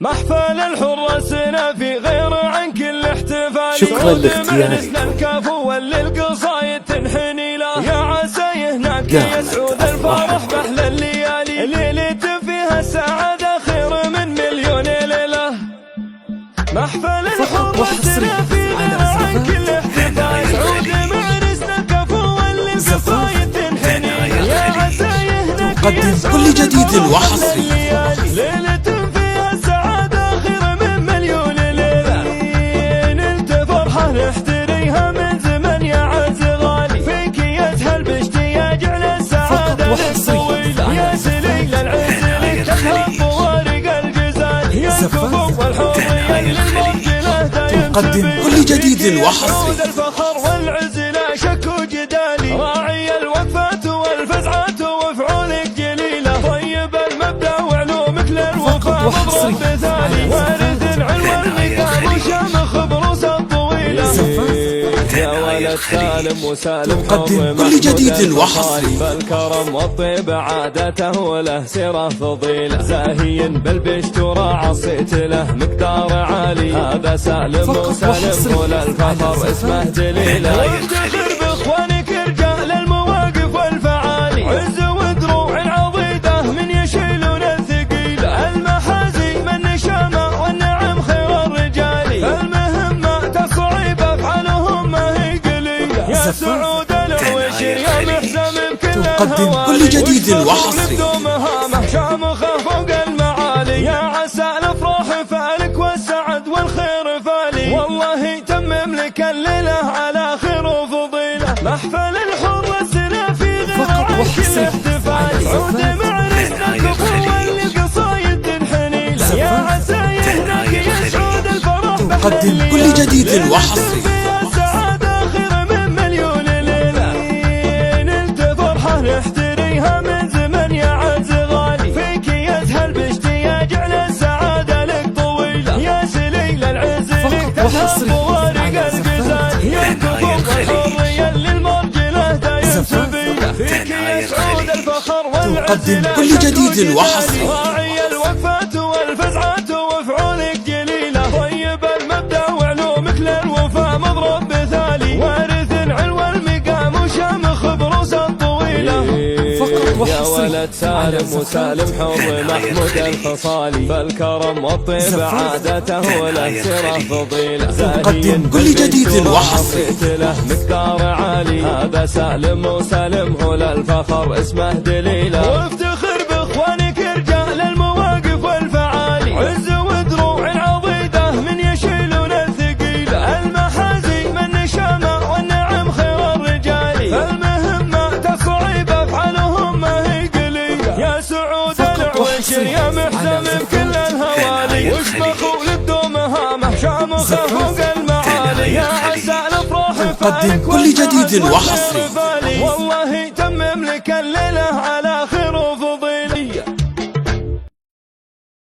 محفل الحراس في غير عن كل احتفال. شكرا لاختيارك. الكفو والقصايد تنحني له، يا عسى يهناك يسعود الفرح بأحلى الليالي، ليلة فيها السعادة خير من مليون ليلة. محفل الحراس في غير عن كل احتفال، سعود معرسنا الكفو والقصايد تنحني، يا عسى يهناك تقدم كل جديد وحصري. نحتريها من زمن يا عز غالي، فيك يسهل باشتياق على السعادة الطويلة، يا سليل العز لك تذهب بوارق الجزال، يا الكفو والحرية للمرجلة دايم تقدم كل جديد وحصري. الفخر والعز لا شك وجدالي، راعي الوقفات والفزعات وفعولك جليلة، طيب المبدأ وعلومك للوفاء مضروب مثالي، وارث العلم والمقام وشامخ بروس الطويلة، يا ولد سالم وسالم تقدم كل جديد وحصري. بالكرم والطيب عادته وله سيرة فضيلة، زاهي بالبشت وراعى صيت له مقدار عالي، هذا سالم وسالم وللفخر اسمه جليلة، وافتخر باخوانك رجال المواقف والفعالي، عز ودروع عضيده من يشيلون الثقيلة، المحازي من نشامة والنعم خير الرجال، المهمات الصعيبة افعالهم ما هي قليلة، يا سعود العويشر يا محزم بكل تقدم كل جديد وحصري. مهامه شامخه فوق المعالي، يا عسى الافراح فالك والسعد والخير فالي، والله تمم لك الليله على خير وفضيله. محفل الحراس في غير عن كل احتفال، عود معرسنا الكفو والقصايد تنحني له، يا عسى يهناك يسعود الفرح تقدم كل جديد وحصري. نحتريها من زمن يا عز غالي، فيك يسهل باشتياق على السعادة لك طويلة، يا سليل العز لك تذهب بوارق الجزال، يا الكفو والحرية للمرجلة دايم سبيلة، فيك يسعود الفخر والعز تقدم كل جديد وحصري. راعي الوقفات والفزعات وفعولك جليلة، طيب المبدأ وعلومك للوفاء مضروب مثالي، وارث العلم والمقام وشامخ بروس الطويلة، يا ولد سالم وسالم حر محمود الخصالي، بالكرم والطيب عادته وله سيرة فضيلة، تقدم كل جديد وحصري. له مقدار عالي، هذا سالم وسالم هو للفخر اسمه دليلة، وافتخر باخوانك رجال المواقف والفعالي، عز ودروع عضيده من يشيلون الثقيلة، المحازي من نشامة والنعم خير الرجال، المهمات الصعيبة افعالهم ما هي قليلة، يا سعود العويشر يا محزم بكل الهوالي، واشبخوا للدوم مهامه شامخه فوق المعالي، يا عسى الافراح تقدم كل جديد وحصري. والله تمم لك الليله على